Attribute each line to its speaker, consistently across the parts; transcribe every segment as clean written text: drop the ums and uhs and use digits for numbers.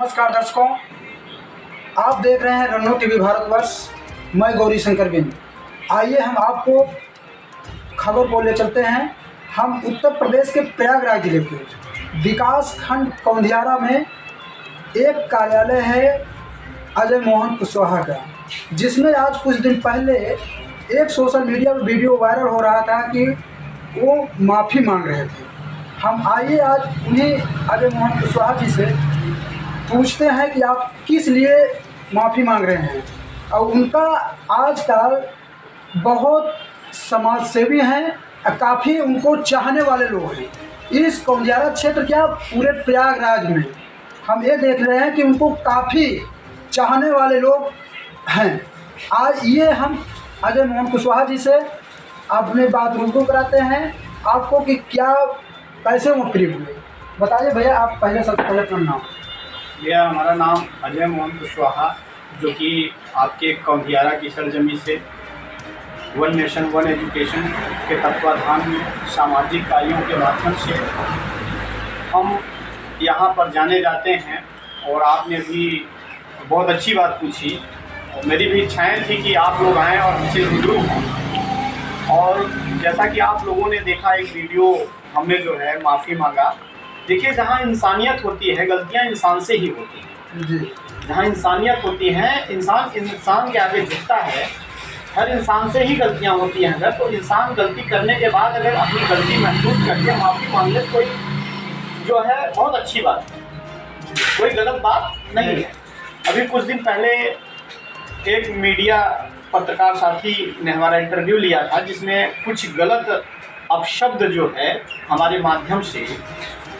Speaker 1: नमस्कार दर्शकों, आप देख रहे हैं रन्नू टीवी भारतवर्ष। मैं गौरी शंकर बिंद। आइए हम आपको खबर को ले चलते हैं। हम उत्तर प्रदेश के प्रयागराज जिले के विकास खंड कौंधियारा में एक कार्यालय है अजय मोहन कुशवाहा का, जिसमें आज कुछ दिन पहले एक सोशल मीडिया पर वीडियो वायरल हो रहा था कि वो माफ़ी मांग रहे थे। हम आइए आज उन्हीं अजय मोहन कुशवाहा जी से पूछते हैं कि आप किस लिए माफ़ी मांग रहे हैं। और उनका आजकल बहुत समाज सेवी हैं, काफ़ी उनको चाहने वाले लोग हैं इस कौंधियारा क्षेत्र क्या पूरे प्रयागराज में। हम ये देख रहे हैं कि उनको काफ़ी चाहने वाले लोग हैं। आज ये हम अजय मोहन कुशवाहा जी से अपने बात रुजू कराते हैं आपको कि क्या कैसे वो प्रिय हुए। बताइए भैया, आप पहले सबसे पहले अपना नाम।
Speaker 2: भैया हमारा नाम अजय मोहन कुशवाहा, जो कि आपके कौंधियारा की सरजमी से वन नेशन वन एजुकेशन के तत्वाधान में सामाजिक कार्यों के माध्यम से हम यहाँ पर जाने जाते हैं। और आपने भी बहुत अच्छी बात पूछी और मेरी भी इच्छाएँ थी कि आप लोग आएँ और हमसे रूबरू हों। और जैसा कि आप लोगों ने देखा एक वीडियो, हमने जो है माफ़ी मांगा। देखिए, जहाँ इंसानियत होती है गलतियाँ इंसान से ही होती हैं जी। जहाँ इंसानियत होती है इंसान के आगे झुकता है। हर इंसान से ही गलतियाँ होती हैं। अगर तो इंसान गलती करने के बाद अगर अपनी गलती महसूस करके माफ़ी मांग ले, कोई जो है बहुत अच्छी बात है, कोई गलत बात नहीं है। अभी कुछ दिन पहले एक मीडिया पत्रकार साथी ने हमारा इंटरव्यू लिया था, जिसमें कुछ गलत अपशब्द जो है हमारे माध्यम से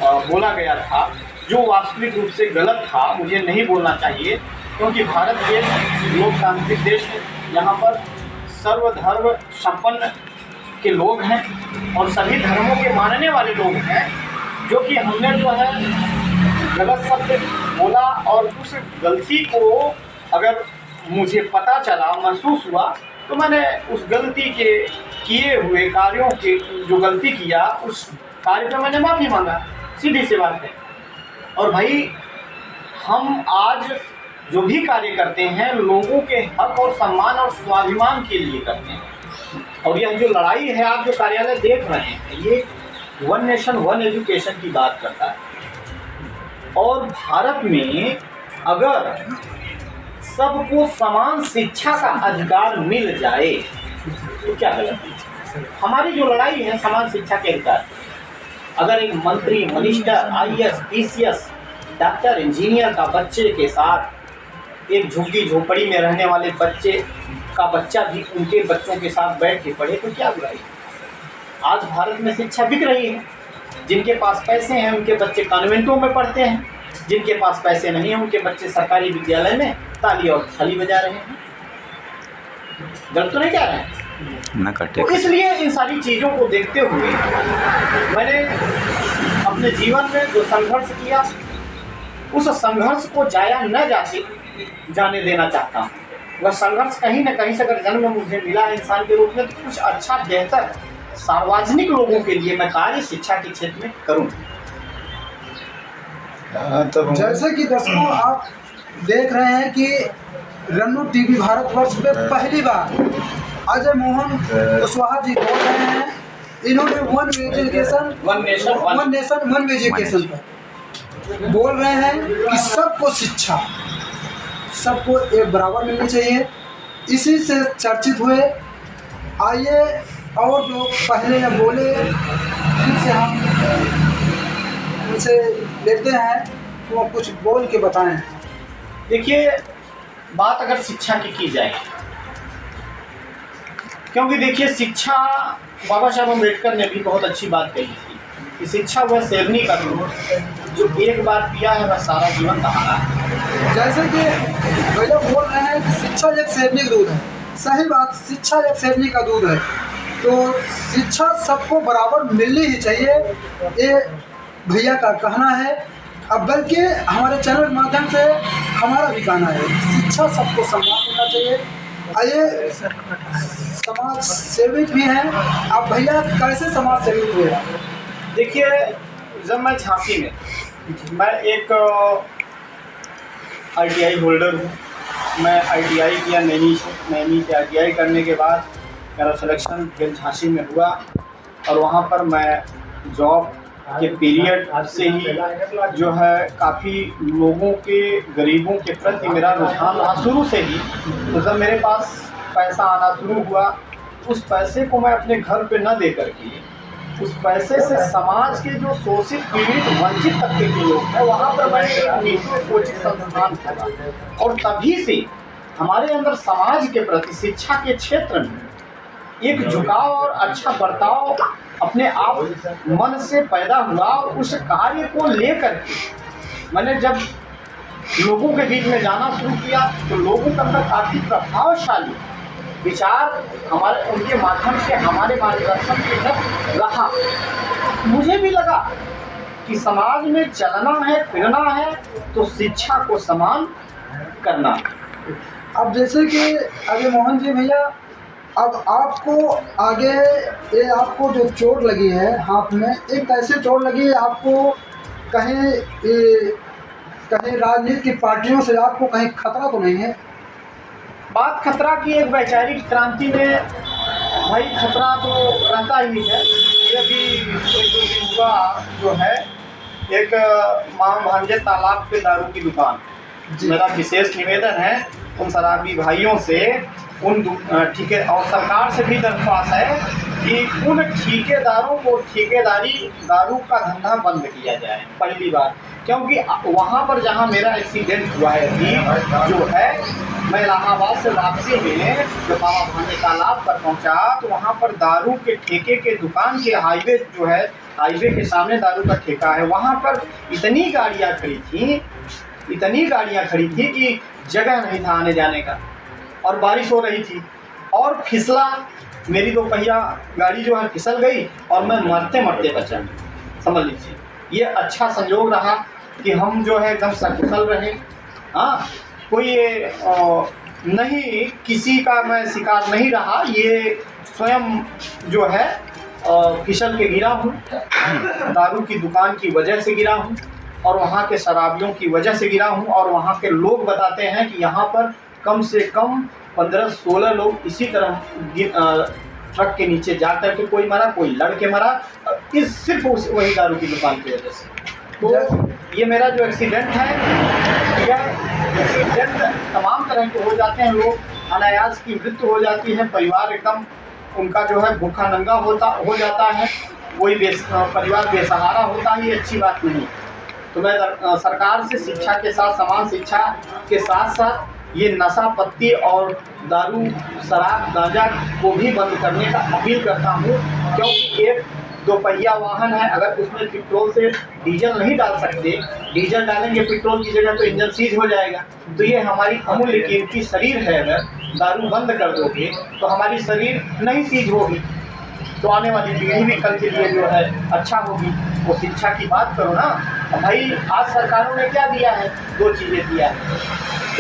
Speaker 2: बोला गया था, जो वास्तविक रूप से गलत था। मुझे नहीं बोलना चाहिए, क्योंकि भारत देश लोकतांत्रिक देश है। यहाँ पर सर्वधर्म संपन्न के लोग हैं और सभी धर्मों के मानने वाले लोग हैं। जो कि हमने जो है गलत शब्द बोला और उस गलती को अगर मुझे पता चला, महसूस हुआ, तो मैंने उस गलती के किए हुए कार्यों के जो गलती किया उस कार्य पर मैंने माफ़ी मांगा। सीधी सी बात है। और भाई, हम आज जो भी कार्य करते हैं लोगों के हक और सम्मान और स्वाभिमान के लिए करते हैं। और यह जो लड़ाई है, आप जो कार्यालय देख रहे हैं, ये वन नेशन वन एजुकेशन की बात करता है। और भारत में अगर सबको समान शिक्षा का अधिकार मिल जाए तो क्या गलत है। हमारी जो लड़ाई है समान शिक्षा के अधिकार, अगर एक मंत्री, minister, IAS, PCS, doctor, engineer का बच्चे के साथ एक झुग्गी झोपड़ी में रहने वाले बच्चे का बच्चा भी उनके बच्चों के साथ बैठ के पढ़े, तो क्या बुराई। आज भारत में शिक्षा बिक रही है। जिनके पास पैसे हैं उनके बच्चे कॉन्वेंटों में पढ़ते हैं, जिनके पास पैसे नहीं हैं उनके बच्चे सरकारी विद्यालय में ताली और थाली बजा रहे हैं। गलत तो नहीं कह रहे हैं ना कटे। तो इसलिए इन सारी चीज़ों को देखते हुए मैंने अपने जीवन में जो संघर्ष किया, उस संघर्ष को जाया न जाने देना चाहता हूँ। वह संघर्ष कहीं न कहीं से अगर जन्म मुझे मिला इंसान के रूप में, तो कुछ अच्छा बेहतर सार्वजनिक लोगों के लिए मैं कार्य शिक्षा के क्षेत्र में करूँ।
Speaker 1: जैसे कि दर्शकों आप देख रहे हैं कि रन्नू टीवी भारतवर्ष पे पहली बार अजय मोहन कुशवाहा जी बोल रहे हैं। इन्होंने वन नेशन वन एजुकेशन पर बोल रहे हैं कि सबको शिक्षा, सबको एक बराबर मिलनी चाहिए। इसी से चर्चित हुए। आइए और जो पहले न बोले फिर से हम उनसे लेते हैं तो वो कुछ बोल के बताएं।
Speaker 2: देखिए, बात अगर शिक्षा की जाए, क्योंकि देखिए शिक्षा, बाबा साहब अम्बेडकर ने भी बहुत अच्छी बात कही थी कि शिक्षा वह सेवनी का दूध जो एक बार पिया है वह सारा जीवन दहाना है।
Speaker 1: जैसे कि भैया बोल रहे हैं कि शिक्षा एक सेवनी का दूध है। सही बात, शिक्षा एक सेवनी का दूध है। तो शिक्षा सबको बराबर मिलनी ही चाहिए, ये भैया का कहना है। अब बल्कि हमारे चैनल के माध्यम से हमारा भी कहना है, शिक्षा सबको सम्मान मिलना चाहिए। आइए, समाज सेविक भी हैं आप। भैया कैसे समाज सेविक हुए?
Speaker 2: देखिए, जब मैं झांसी में मैं एक ITI होल्डर हूँ। मैं ITI किया नैनी से ITI करने के बाद मेरा सिलेक्शन फिर झांसी में हुआ और वहाँ पर मैं जॉब के पीरियड से ही जो है काफ़ी लोगों के, गरीबों के प्रति मेरा रुझान रहा शुरू से ही। तो जब मेरे पास पैसा आना शुरू हुआ, उस पैसे को मैं अपने घर पे न दे करके उस पैसे से समाज के जो शोषित, पीड़ित, वंचित तबके के लोग हैं वहाँ पर मैंने एक निजी कोचिंग संस्थान खोला और तभी से हमारे अंदर समाज के प्रति शिक्षा के क्षेत्र में एक झुकाव और अच्छा बर्ताव अपने आप मन से पैदा हुआ। उस कार्य को लेकर के मैंने जब लोगों के बीच में जाना शुरू किया तो लोगों के अंदर काफ़ी प्रभावशाली विचार हमारे, उनके माध्यम से हमारे मार्गदर्शन के तहत रहा। मुझे भी लगा कि समाज में चलना है, फिरना है तो शिक्षा को समान करना।
Speaker 1: अब जैसे कि अजय मोहन जी भैया, अब आपको आगे ये आपको जो चोट लगी है हाथ में, एक ऐसे चोट लगी है आपको कहीं राजनीतिक पार्टियों से आपको कहीं खतरा तो नहीं है?
Speaker 2: बात खतरा की, एक वैचारिक क्रांति में भाई खतरा तो रहता ही है। ये भी एक हुआ जो है, एक मां भांजे तालाब पे दारू की दुकान। मेरा विशेष निवेदन है उन शराबी भाइयों से, उन ठेके और सरकार से भी दरख्वास्त है कि उन ठेकेदारों को ठेकेदारी दारू का धंधा बंद किया जाए पहली बार। क्योंकि वहाँ पर जहाँ मेरा एक्सीडेंट हुआ है अभी जो है, मैं इलाहाबाद से वापसी में जब बाबा भांजे तालाब पर पहुँचा तो वहाँ पर दारू के ठेके के दुकान के हाईवे जो है, हाईवे के सामने दारू का ठेका है, वहाँ पर इतनी गाड़ियाँ खड़ी थी कि जगह नहीं था आने जाने का, और बारिश हो रही थी और फिसला, मेरी 2 पहिया गाड़ी जो है फिसल गई और मैं मरते मरते बचा। समझ लीजिए, ये अच्छा संयोग रहा कि हम जो है एकदम सकुशल रहे। हाँ, कोई नहीं, किसी का मैं शिकार नहीं रहा, ये स्वयं जो है फिसल के गिरा हूँ, दारू की दुकान की वजह से गिरा हूँ और वहाँ के शराबियों की वजह से गिरा हूँ। और वहाँ के लोग बताते हैं कि यहाँ पर कम से कम 15-16 लोग इसी तरह ट्रक के नीचे जा कर के कोई मरा, कोई लड़के मरा, इस सिर्फ वही दारू की दुकान की वजह से। तो ये मेरा जो एक्सीडेंट है, यह एक्सीडेंट तमाम तरह के हो जाते हैं, लोग अनायास की मृत्यु हो जाती है, परिवार एकदम उनका जो है भूखा नंगा हो जाता है, कोई परिवार बेसहारा होता है, ये अच्छी बात नहीं। तो मैं सरकार से शिक्षा के साथ, समान शिक्षा के साथ साथ ये नशा पत्ती और दारू, शराब, गांजा को भी बंद करने का अपील करता हूँ। क्योंकि एक 2 पहिया वाहन है, अगर उसमें पेट्रोल से डीजल नहीं डाल सकते, डीजल डालेंगे पेट्रोल की जगह तो इंजन सीज हो जाएगा। तो ये हमारी अमूल्य कीमती शरीर है, अगर दारू बंद कर दोगे तो हमारी शरीर नहीं सीज होगी, तो आने वाली पीढ़ी भी कल के लिए जो है अच्छा होगी। वो शिक्षा की बात करो ना भाई, आज सरकारों ने क्या दिया है? 2 चीज़ें दिया है,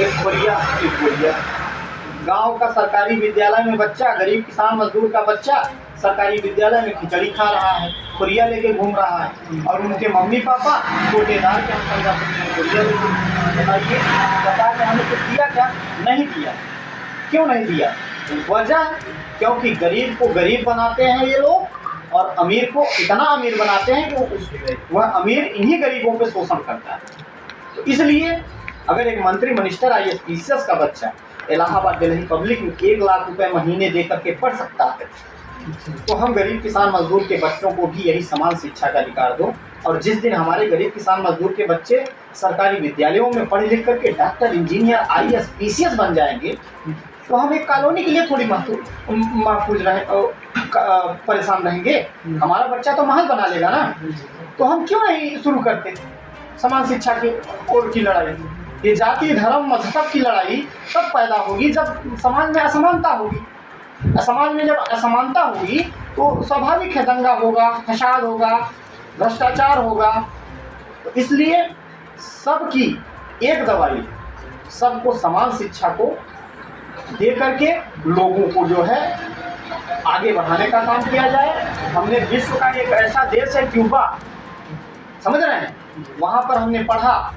Speaker 2: एक खोरिया, एक गोलिया। गांव का सरकारी विद्यालय में बच्चा, गरीब किसान मजदूर का बच्चा सरकारी विद्यालय में खिचड़ी खा रहा है, खोरिया लेके घूम रहा है, और उनके मम्मी पापा कोटेदार के अंतर्गत खोरिया लेके। बताइए, सरकार ने हमें कुछ दिया क्या? नहीं दिया। क्यों नहीं दिया? वजह क्योंकि गरीब को गरीब बनाते हैं ये लोग, और अमीर को इतना अमीर बनाते हैं कि वह अमीर इन्हीं गरीबों पे शोषण करता है। तो इसलिए अगर एक मंत्री, मिनिस्टर, IAS PCS का बच्चा इलाहाबाद दिल्ली पब्लिक में 1 लाख रुपए महीने दे करके पढ़ सकता है, तो हम गरीब किसान मजदूर के बच्चों को भी यही समान शिक्षा का अधिकार दो। और जिस दिन हमारे गरीब किसान मजदूर के बच्चे सरकारी विद्यालयों में पढ़ लिख करके डॉक्टर, इंजीनियर, IAS PCS बन जाएंगे, तो हम एक कॉलोनी के लिए थोड़ी महफूज परेशान रहेंगे। हमारा बच्चा तो महल बना लेगा ना। तो हम क्यों नहीं शुरू करते समान शिक्षा की ओर की लड़ाई? ये जाति, धर्म, मजहब की लड़ाई तब पैदा होगी जब समाज में असमानता होगी। समाज में जब असमानता होगी तो स्वाभाविक है दंगा होगा, फसाद होगा, भ्रष्टाचार होगा। तो इसलिए सबकी एक दवाई, सबको समान शिक्षा को दे करके लोगों को जो है आगे बढ़ाने का काम किया जाए। हमने विश्व का एक ऐसा देश है क्यूबा, समझ रहे हैं, वहाँ पर हमने पढ़ा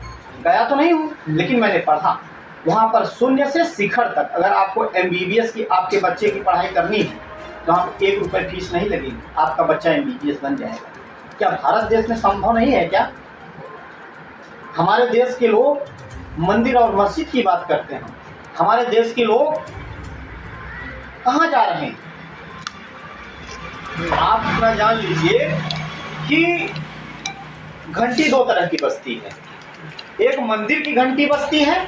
Speaker 2: गया तो नहीं हूँ, लेकिन मैंने पढ़ा। वहाँ पर शून्य से शिखर तक अगर आपको MBBS की आपके बच्चे की पढ़ाई करनी है तो आप 1 रुपये फीस नहीं लगेगी, आपका बच्चा MBBS बन जाएगा। क्या भारत देश में संभव नहीं है क्या? हमारे देश के लोग मंदिर और मस्जिद की बात करते हैं, हमारे देश के लोग कहाँ जा रहे हैं? आप इतना जान लीजिए कि घंटी 2 तरह की बजती है, एक मंदिर की घंटी बजती है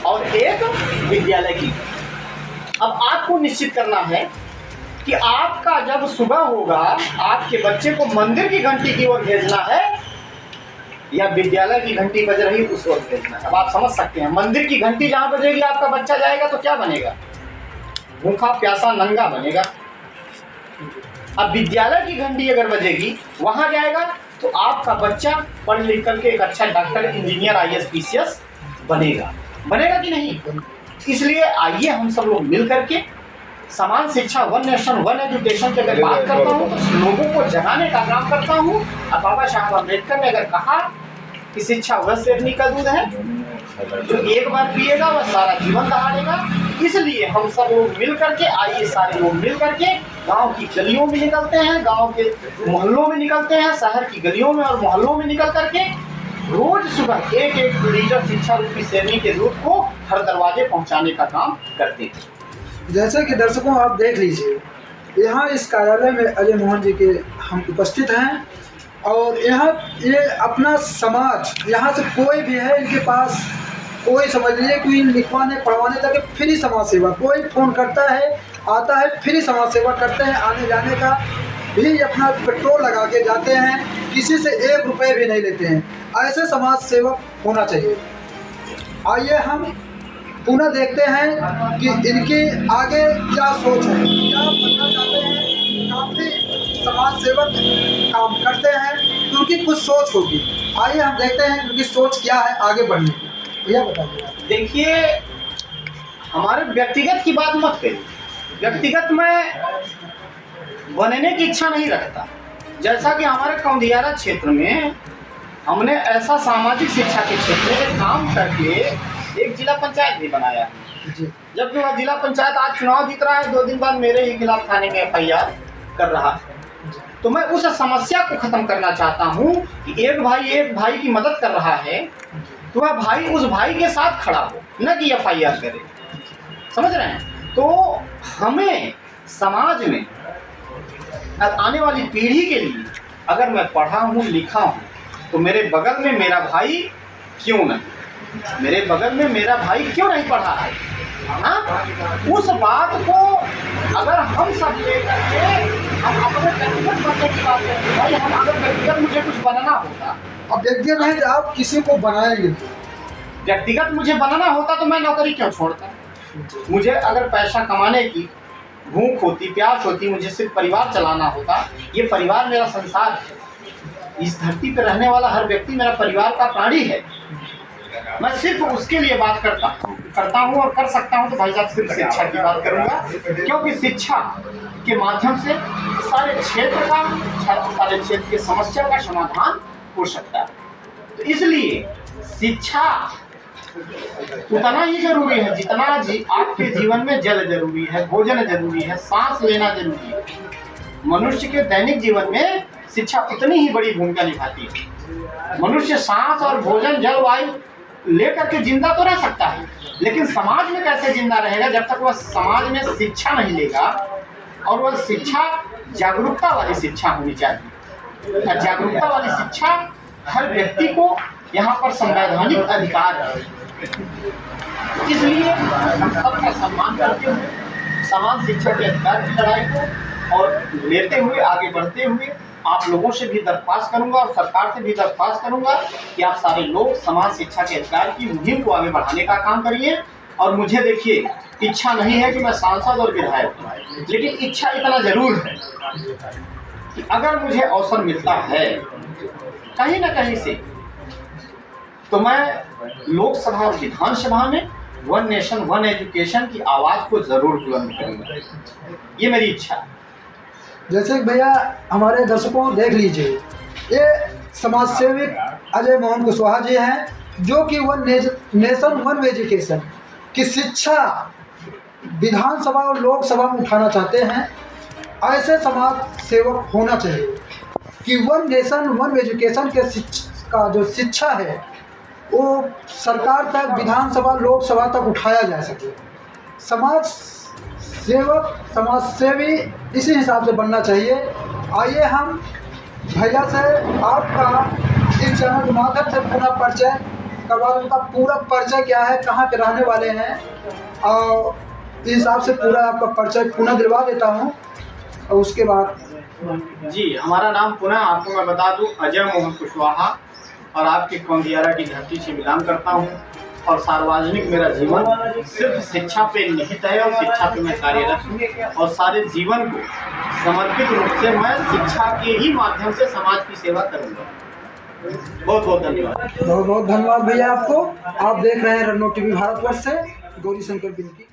Speaker 2: और एक विद्यालय की। अब आपको निश्चित करना है कि आपका जब सुबह होगा आपके बच्चे को मंदिर की घंटी की ओर भेजना है या विद्यालय की घंटी बज रही उस ओर भेजना है। अब आप समझ सकते हैं, मंदिर की घंटी जहां बजेगी आपका बच्चा जाएगा तो क्या बनेगा? भूखा प्यासा नंगा बनेगा। अब विद्यालय की घंटी अगर बजेगी वहां जाएगा तो आपका बच्चा पढ़ लिख करके एक अच्छा डॉक्टर, इंजीनियर, IAS, PCS बनेगा। बनेगा कि नहीं? इसलिए आइए हम सब लोग मिल करके समान शिक्षा, वन नेशन वन एजुकेशन की अगर बात करता हूँ तो लोगों को जगाने का काम करता हूँ। अब बाबा साहब अम्बेडकर ने अगर कहा कि शिक्षा वह शेरनी का दूध है जो एक बार पिएगा वह सारा जीवन दहाड़ेगा, इसलिए हम सब लोग मिल करके, आइए सारे लोग मिल करके गांव की गलियों में निकलते हैं, गांव के मोहल्लों में निकलते हैं, शहर की गलियों में और मोहल्लों में निकल करके रोज सुबह 1-1 लीटर शिक्षा रूपी शेरनी के दूध को हर दरवाजे पहुंचाने का काम करते हैं।
Speaker 1: जैसे कि दर्शकों आप देख लीजिए, यहाँ इस कार्यालय में अजय मोहन जी के हम उपस्थित हैं और यहाँ ये अपना समाज, यहाँ से कोई भी है इनके पास, कोई समझ लीजिए कोई लिखवाने पढ़वाने तक फ्री समाज सेवा, कोई फ़ोन करता है आता है फ्री समाज सेवा करते हैं, आने जाने का भी अपना पेट्रोल लगा के जाते हैं, किसी से 1 रुपये भी नहीं लेते हैं। ऐसे समाज सेवक होना चाहिए। आइए हम पुनः देखते हैं कि इनकी आगे क्या सोच है, क्या बनना चाहते हैं। काफ़ी समाज सेवक काम करते हैं तो उनकी कुछ सोच होगी। आइए हम देखते हैं उनकी सोच क्या है आगे बढ़ने की। भैया बताइए।
Speaker 2: देखिए, हमारे व्यक्तिगत की बात मत करिए, व्यक्तिगत में बनने की इच्छा नहीं रखता। जैसा कि हमारे कौंधियारा क्षेत्र में हमने ऐसा सामाजिक शिक्षा के क्षेत्र में काम करके एक जिला पंचायत भी बनाया, जबकि वह जिला पंचायत आज चुनाव जीत रहा है, 2 दिन बाद मेरे ही खिलाफ थाने में FIR कर रहा है। तो मैं उस समस्या को खत्म करना चाहता हूँ कि एक भाई की मदद कर रहा है तो वह भाई उस भाई के साथ खड़ा हो, न कि FIR करे। समझ रहे हैं? तो हमें समाज में आने वाली पीढ़ी के लिए अगर मैं पढ़ा हूँ लिखा हूँ तो मेरे बगल में मेरा भाई क्यों नहीं, मेरे बगल में मेरा भाई क्यों नहीं पढ़ा है? हाँ, उस बात को अगर हम सब लेकर के हम अपने व्यक्तिगत बनने की बात करते हैं, भाई हम अगर व्यक्तिगत मुझे कुछ बनाना होता,
Speaker 1: अब व्यक्तिगत नहीं तो आप किसी को बनाएंगे,
Speaker 2: व्यक्तिगत मुझे बनाना होता तो मैं नौकरी क्यों छोड़ता? मुझे अगर पैसा कमाने की भूख होती, प्यास होती, मुझे सिर्फ परिवार चलाना होता, ये परिवार मेरा संसार है, इस धरती पर रहने वाला हर व्यक्ति मेरा परिवार का प्राणी है, मैं सिर्फ उसके लिए बात करता हूँ और कर सकता हूँ तो भाई साहब सिर्फ शिक्षा की बात करूँगा, क्योंकि शिक्षा के माध्यम से सारे क्षेत्र की समस्या का समाधान हो सकता है। तो इसलिए शिक्षा उतना ही जरूरी है जितना आपके जीवन में जल जरूरी है, भोजन जरूरी है, सांस लेना जरूरी है। मनुष्य के दैनिक जीवन में शिक्षा उतनी ही बड़ी भूमिका निभाती है। मनुष्य सांस और भोजन, जलवायु लेकर के जिंदा तो रह सकता है, लेकिन समाज में कैसे जिंदा रहेगा जब तक वह समाज में शिक्षा नहीं लेगा। और वह शिक्षा जागरूकता वाली शिक्षा होनी चाहिए। जागरूकता वाली शिक्षा हर व्यक्ति को यहाँ पर संवैधानिक अधिकार है, इसलिए हम सबका सम्मान करते हुए समान शिक्षा के अधिकार की लड़ाई को और लेते हुए आगे बढ़ते हुए आप लोगों से भी दरख्वास्त करूंगा और सरकार से भी दरख्वास्त करूंगा कि आप सारे लोग समान शिक्षा के अधिकार की मुहिम को आगे बढ़ाने का काम करिए। और मुझे देखिए, इच्छा नहीं है कि मैं सांसद और विधायक हूँ, लेकिन इच्छा इतना जरूर है कि अगर मुझे अवसर मिलता है कहीं ना कहीं से तो मैं लोकसभा और विधानसभा में वन नेशन वन एजुकेशन की आवाज़ को ज़रूर बुलंद करूँगा, ये मेरी इच्छा है।
Speaker 1: जैसे भैया हमारे दर्शकों देख लीजिए, ये समाज सेवी अजय मोहन कुशवाहा जी हैं जो कि वन नेशन वन एजुकेशन की शिक्षा विधानसभा और लोकसभा में उठाना चाहते हैं। ऐसे समाज सेवक होना चाहिए कि वन नेशन वन एजुकेशन के का जो शिक्षा है वो सरकार तक, विधानसभा लोकसभा तक उठाया जा सके। समाज सेवक समाज सेवी इसी हिसाब से बनना चाहिए। आइए हम भैया से आपका इस चैनल के माध्यम से पुनः परिचय करवा, उनका पूरा परिचय क्या है, कहाँ के रहने वाले हैं, और इस हिसाब से पूरा आपका परिचय पुनः दिलवा देता हूँ। और उसके बाद
Speaker 2: जी, हमारा नाम पुनः आपको मैं बता दूं, अजय मोहन कुशवाहा, और आपके कौंधियारा की धरती से बिलोंग करता हूं। और सार्वजनिक मेरा जीवन सिर्फ शिक्षा पे निहित है और शिक्षा पे मैं कार्यरत हूँ। और सारे जीवन को समर्पित रूप से मैं शिक्षा के ही माध्यम से समाज की सेवा करूँगा। बहुत बहुत धन्यवाद।
Speaker 1: बहुत बहुत धन्यवाद भैया आपको। आप देख रहे हैं रन्नो टीवी भारतवर्ष से गौरी शंकर बिनती।